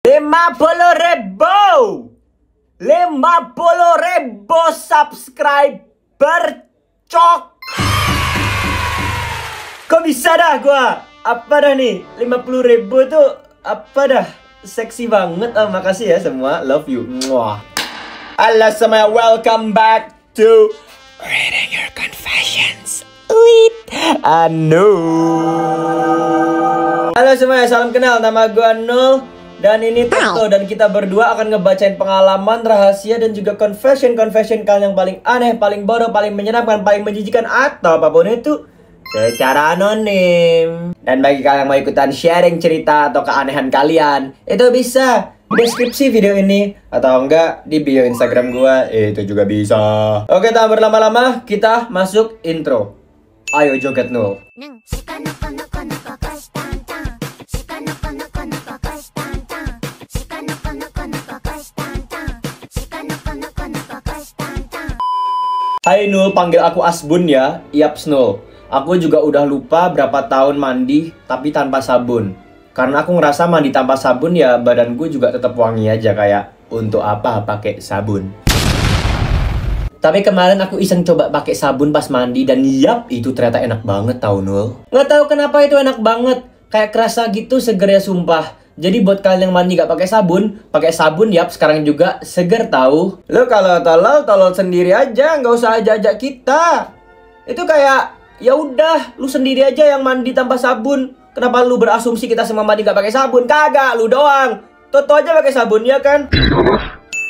50.000 subscriber, cok. Kok bisa dah gua? Apa dah nih? 50.000 tuh apa dah? Seksi banget. Oh, makasih ya semua. Love you. Mwah. Halo semuanya, welcome back to Reading Your Confessions with Anu. Halo semuanya, salam kenal. Nama gua Anu. Dan ini Toto, dan kita berdua akan ngebacain pengalaman, rahasia, dan juga confession kalian yang paling aneh, paling bodoh, paling menyenangkan, paling menjijikan, atau apapun itu secara anonim. Dan bagi kalian yang mau ikutan sharing cerita atau keanehan kalian, itu bisa di deskripsi video ini, atau enggak di bio Instagram gua, itu juga bisa. Oke, tanpa berlama-lama, kita masuk intro. Ayo joget nul. Hai Nul, panggil aku Asbun ya. Yaps Nul. Aku juga udah lupa berapa tahun mandi tapi tanpa sabun. Karena aku ngerasa mandi tanpa sabun ya badanku juga tetap wangi aja, kayak untuk apa pakai sabun. Tapi kemarin aku iseng coba pakai sabun pas mandi dan yap, itu ternyata enak banget tau Nul. Nggak tahu kenapa itu enak banget. Kayak kerasa gitu, seger ya sumpah. Jadi buat kalian yang mandi gak pakai sabun yap sekarang juga seger tahu. Lo kalau tolol sendiri aja, nggak usah ajak kita. Itu kayak ya udah, lu sendiri aja yang mandi tanpa sabun. Kenapa lu berasumsi kita semua mandi gak pakai sabun? Kagak, lu doang. Toto aja pakai sabun ya kan?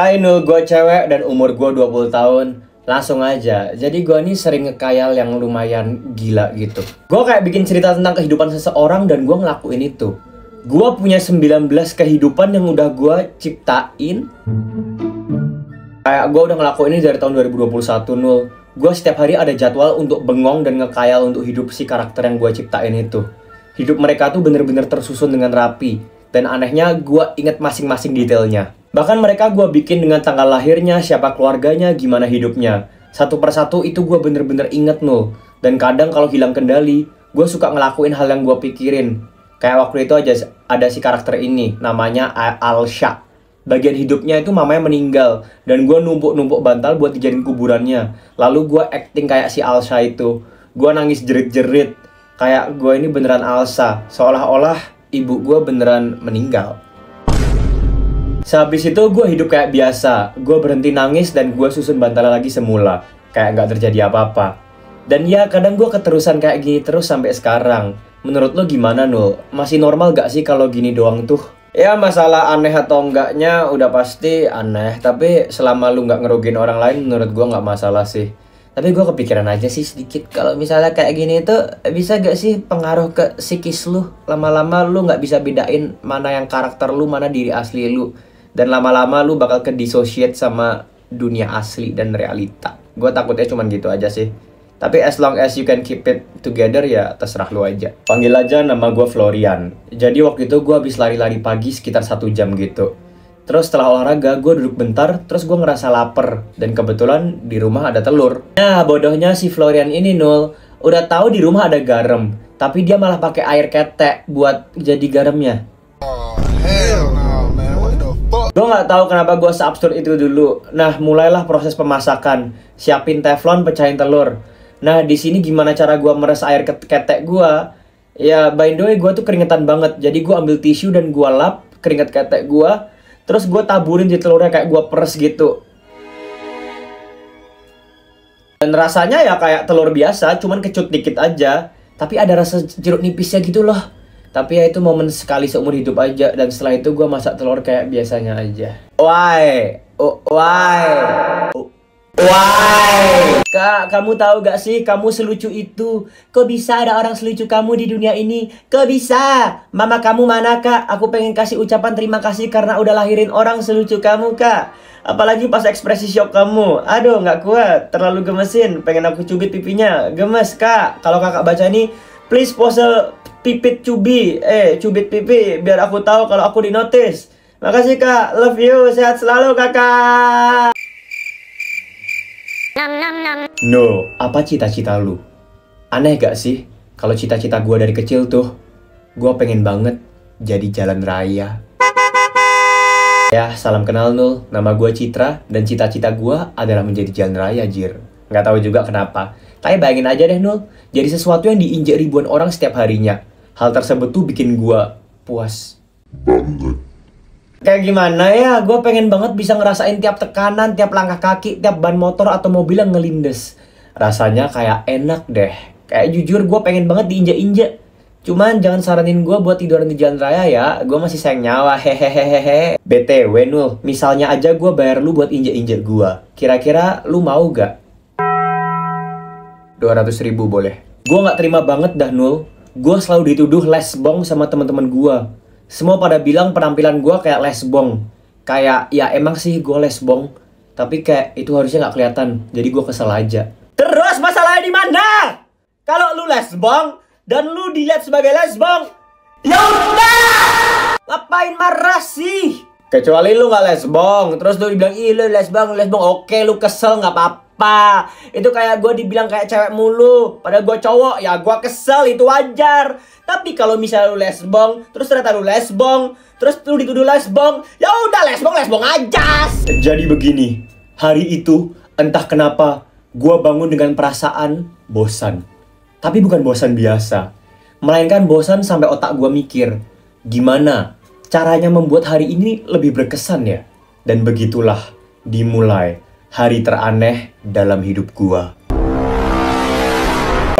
Hai Nul, gue cewek dan umur gue 20 tahun. Langsung aja, jadi gue nih sering ngekayal yang lumayan gila gitu. Gue kayak bikin cerita tentang kehidupan seseorang dan gue ngelakuin itu. Gua punya 19 kehidupan yang udah gua ciptain. Kayak gua udah ngelakuin ini dari tahun 2021 Nul. Gua setiap hari ada jadwal untuk bengong dan ngekayal untuk hidup si karakter yang gua ciptain itu. Hidup mereka tuh bener-bener tersusun dengan rapi. Dan anehnya gua inget masing-masing detailnya. Bahkan mereka gua bikin dengan tanggal lahirnya, siapa keluarganya, gimana hidupnya. Satu persatu itu gua bener-bener inget Nul. Dan kadang kalau hilang kendali, gua suka ngelakuin hal yang gua pikirin. Kayak waktu itu aja ada si karakter ini, namanya Alsha. Bagian hidupnya itu mamanya meninggal, dan gue numpuk-numpuk bantal buat dijadiin kuburannya. Lalu gue acting kayak si Alsha itu. Gue nangis jerit-jerit, kayak gue ini beneran Alsha. Seolah-olah ibu gue beneran meninggal. Sehabis itu gue hidup kayak biasa. Gue berhenti nangis dan gue susun bantalnya lagi semula. Kayak gak terjadi apa-apa. Dan ya kadang gue keterusan kayak gini terus sampai sekarang. Menurut lo gimana Nul? Masih normal gak sih kalau gini doang tuh? Ya masalah aneh atau enggaknya udah pasti aneh. Tapi selama lu gak ngerugiin orang lain, menurut gue gak masalah sih. Tapi gue kepikiran aja sih sedikit. Kalau misalnya kayak gini tuh, bisa gak sih pengaruh ke psikis lu? Lama-lama lu gak bisa bedain mana yang karakter lu, mana diri asli lu. Dan lama-lama lu bakal ke dissociate sama dunia asli dan realita. Gue takutnya cuman gitu aja sih. Tapi as long as you can keep it together ya terserah lu aja. Panggil aja nama gue Florian. Jadi waktu itu gue habis lari-lari pagi sekitar 1 jam gitu. Terus setelah olahraga gue duduk bentar, terus gue ngerasa lapar. Dan kebetulan di rumah ada telur. Nah bodohnya si Florian ini Nul, udah tahu di rumah ada garam, tapi dia malah pakai air ketek buat jadi garamnya. Gue nggak tahu kenapa gue se-absurd itu dulu. Nah mulailah proses pemasakan. Siapin teflon, pecahin telur. Nah di sini gimana cara gue meres air ketek gue? Ya by the way gue tuh keringetan banget. Jadi gue ambil tisu dan gue lap keringet ketek gue. Terus gue taburin di telurnya kayak gue peres gitu. Dan rasanya ya kayak telur biasa, cuman kecut dikit aja. Tapi ada rasa jeruk nipisnya gitu loh. Tapi ya itu momen sekali seumur hidup aja. Dan setelah itu gue masak telur kayak biasanya aja. Why? Kak, kamu tahu gak sih kamu selucu itu? Kok bisa ada orang selucu kamu di dunia ini? Kok bisa? Mama kamu mana kak? Aku pengen kasih ucapan terima kasih karena udah lahirin orang selucu kamu kak. Apalagi pas ekspresi shock kamu. Aduh gak kuat, terlalu gemesin. Pengen aku cubit pipinya. Gemes kak. Kalau kakak baca ini, please pose pipit cubi. Cubit pipi biar aku tahu kalau aku di notice. Makasih kak, love you, sehat selalu kakak. No, apa cita-cita lu? Aneh gak sih? Kalau cita-cita gue dari kecil tuh, gue pengen banget jadi jalan raya. Ya, salam kenal Nul. Nama gue Citra, dan cita-cita gue adalah menjadi jalan raya, Jir. Nggak tahu juga kenapa. Tapi bayangin aja deh Nul, jadi sesuatu yang diinjak ribuan orang setiap harinya. Hal tersebut tuh bikin gue puas banget. Kayak gimana ya, gue pengen banget bisa ngerasain tiap tekanan, tiap langkah kaki, tiap ban motor atau mobil yang ngelindes. Rasanya kayak enak deh. Kayak jujur gue pengen banget diinjak-injak. Cuman jangan saranin gue buat tiduran di jalan raya ya. Gue masih sayang nyawa, hehehehe. BTW Nul, misalnya aja gue bayar lu buat injek-injek gue. Kira-kira lu mau gak? 200.000 boleh. Gue gak terima banget dah Nul. Gue selalu dituduh lesbong sama teman-teman gue. Semua pada bilang penampilan gue kayak lesbong. Kayak ya emang sih gue lesbong. Tapi kayak itu harusnya gak kelihatan. Jadi gue kesel aja. Terus masalahnya di mana? Kalau lu lesbong dan lu dilihat sebagai lesbong, ya udah! Ngapain marah sih? Kecuali lu nggak lesbong, terus lu dibilang, ih lu lesbong, oke lu kesel nggak apa-apa. Itu kayak gue dibilang kayak cewek mulu, padahal gue cowok, ya gue kesel, itu wajar. Tapi kalau misalnya lu lesbong, terus ternyata lu lesbong, terus lu dituduh lesbong, ya udah lesbong aja. Jadi begini, hari itu entah kenapa gue bangun dengan perasaan bosan. Tapi bukan bosan biasa, melainkan bosan sampai otak gue mikir, gimana caranya membuat hari ini lebih berkesan ya? Dan begitulah dimulai hari teraneh dalam hidup gue.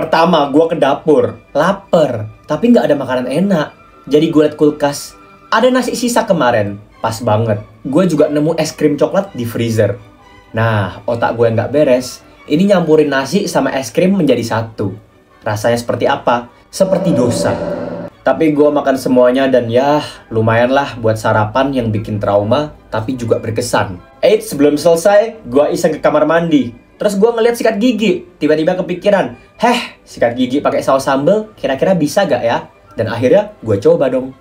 Pertama, gue ke dapur, lapar, tapi nggak ada makanan enak. Jadi gue liat kulkas, ada nasi sisa kemarin, pas banget. Gue juga nemu es krim coklat di freezer. Nah, otak gue nggak beres, ini nyampurin nasi sama es krim menjadi satu. Rasanya seperti apa? Seperti dosa. Tapi gue makan semuanya dan ya lumayan lah buat sarapan yang bikin trauma tapi juga berkesan. Eits, sebelum selesai, gue iseng ke kamar mandi. Terus gue ngeliat sikat gigi. Tiba-tiba kepikiran, sikat gigi pakai saus sambal, kira-kira bisa gak ya? Dan akhirnya gue coba dong.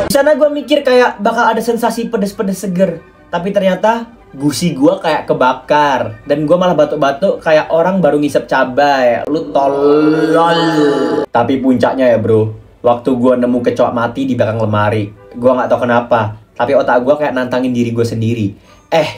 Di sana gue mikir kayak bakal ada sensasi pedes-pedes seger. Tapi ternyata gusi gue kayak kebakar. Dan gue malah batuk-batuk kayak orang baru ngisep cabai. Lu tolol. Tapi puncaknya ya bro, waktu gue nemu kecoak mati di belakang lemari. Gue gak tahu kenapa, tapi otak gue kayak nantangin diri gue sendiri.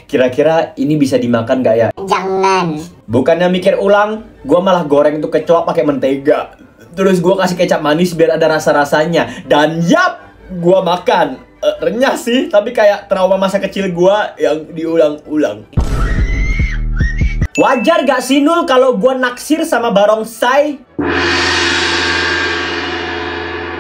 Kira-kira ini bisa dimakan gak ya? Jangan. Bukannya mikir ulang, gue malah goreng tuh kecoak pakai mentega. Terus gue kasih kecap manis biar ada rasa-rasanya. Dan yap, gue makan. Renyah sih, tapi kayak trauma masa kecil gua yang diulang-ulang. Wajar gak sih Nul kalau gua naksir sama barongsai?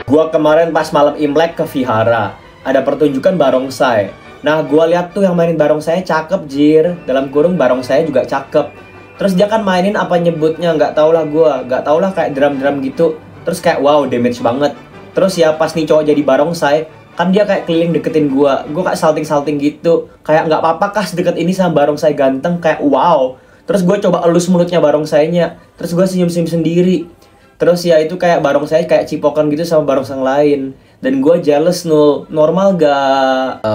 Gua kemarin pas malam Imlek ke vihara, ada pertunjukan barongsai. Nah gua lihat tuh yang mainin barongsai cakep Jir. Dalam kurung barongsai juga cakep. Terus dia kan mainin apa nyebutnya, nggak tau lah gua. Nggak tau lah kayak drum-drum gitu. Terus kayak wow damage banget. Terus ya pas nih cowok jadi barongsai, kan dia kayak keliling deketin gua kayak salting-salting gitu. Kayak nggak apa-apa kah sedekat ini sama barongsai ganteng, kayak wow. Terus gue coba elus mulutnya barongsainya. Terus gue senyum-senyum sendiri. Terus ya itu kayak barongsai kayak cipokan gitu sama barongsai lain. Dan gue jealous Nul. Normal gak?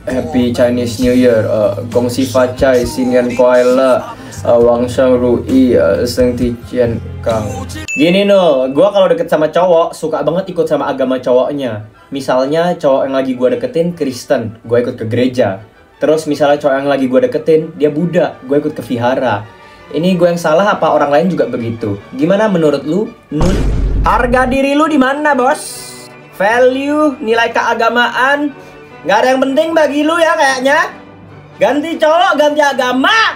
Happy Chinese New Year. Gong Si Fa Cai, Xinian Kuai Le, Wang Sheng Rui, Seng Ti Qian Kang. Gini Nul, gue kalau deket sama cowok suka banget ikut sama agama cowoknya. Misalnya cowok yang lagi gue deketin Kristen, gue ikut ke gereja. Terus misalnya cowok yang lagi gue deketin dia Buddha, gue ikut ke vihara. Ini gue yang salah apa orang lain juga begitu? Gimana menurut lu, Nul? Harga diri lu di mana bos? Value, nilai keagamaan, nggak ada yang penting bagi lu ya kayaknya. Ganti cowok, ganti agama.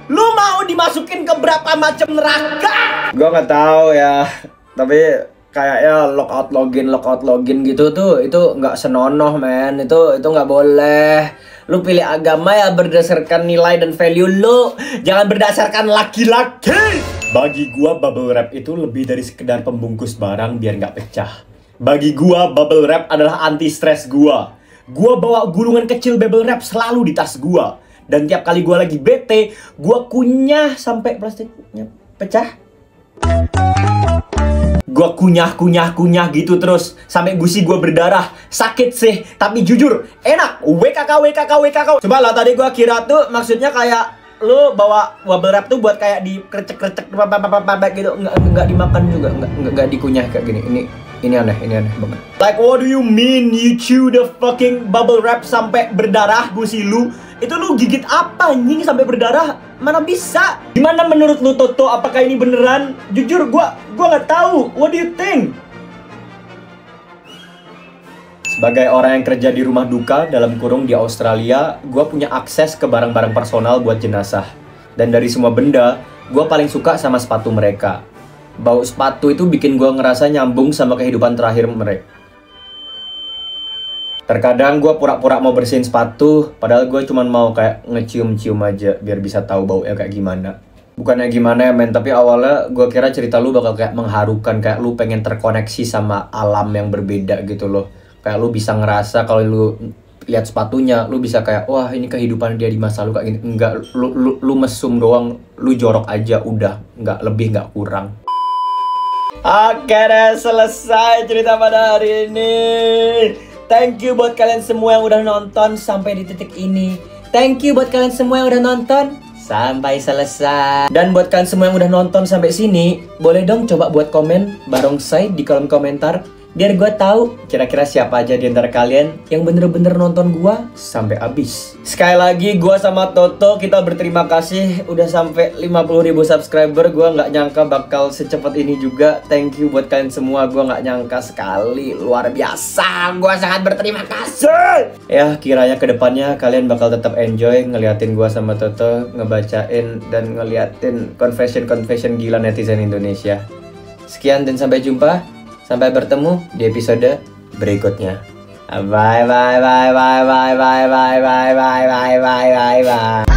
Lu mau dimasukin ke berapa macam neraka? Gue nggak tahu ya, tapi kayaknya lockout login gitu tuh itu nggak senonoh men. Itu nggak boleh. Lu pilih agama ya berdasarkan nilai dan value lu, jangan berdasarkan laki-laki. Bagi gua bubble wrap itu lebih dari sekedar pembungkus barang biar nggak pecah. Bagi gua bubble wrap adalah anti stres gua. Gua bawa gulungan kecil bubble wrap selalu di tas gua. Dan tiap kali gua lagi bete, gua kunyah sampai plastiknya pecah. Gue kunyah gitu terus sampai gusi gue berdarah. Sakit sih, tapi jujur enak. WKK. Coba lah tadi gue kira tuh maksudnya kayak lu bawa bubble wrap tuh buat kayak di krecek gitu. Enggak dimakan juga, enggak dikunyah kayak gini. Ini aneh banget. Like what do you mean you chew the fucking bubble wrap sampai berdarah, gusi lu? Itu lu gigit apa anjing sampai berdarah? Mana bisa? Gimana menurut lu Toto? Apakah ini beneran? Jujur gua nggak tahu. What do you think? Sebagai orang yang kerja di rumah duka dalam kurung di Australia, gua punya akses ke barang-barang personal buat jenazah. Dan dari semua benda, gua paling suka sama sepatu mereka. Bau sepatu itu bikin gue ngerasa nyambung sama kehidupan terakhir mereka. Terkadang gue pura-pura mau bersihin sepatu, padahal gue cuma mau kayak ngecium-cium aja biar bisa tahu baunya kayak gimana. Bukannya gimana ya men, tapi awalnya gue kira cerita lu bakal kayak mengharukan, kayak lu pengen terkoneksi sama alam yang berbeda gitu loh. Kayak lu bisa ngerasa kalau lu lihat sepatunya, lu bisa kayak wah ini kehidupan dia di masa lalu kayak gini. Enggak, lu mesum doang, lu jorok aja udah, enggak lebih enggak kurang. Oke deh, selesai cerita pada hari ini. Thank you buat kalian semua yang udah nonton sampai di titik ini. Thank you buat kalian semua yang udah nonton sampai selesai. Dan buat kalian semua yang udah nonton sampai sini, boleh dong coba buat komen barongsai di kolom komentar, biar gue tahu kira-kira siapa aja di antara kalian yang bener-bener nonton gue sampai habis. Sekali lagi gue sama Toto kita berterima kasih udah sampai 50.000 subscriber. Gue nggak nyangka bakal secepat ini juga. Thank you buat kalian semua. Gue nggak nyangka sekali, luar biasa. Gue sangat berterima kasih. Ya kiranya kedepannya kalian bakal tetap enjoy ngeliatin gue sama Toto ngebacain dan ngeliatin confession gila netizen Indonesia. Sekian dan sampai jumpa. Sampai bertemu di episode berikutnya. Bye bye bye bye bye bye bye bye bye bye bye bye bye bye.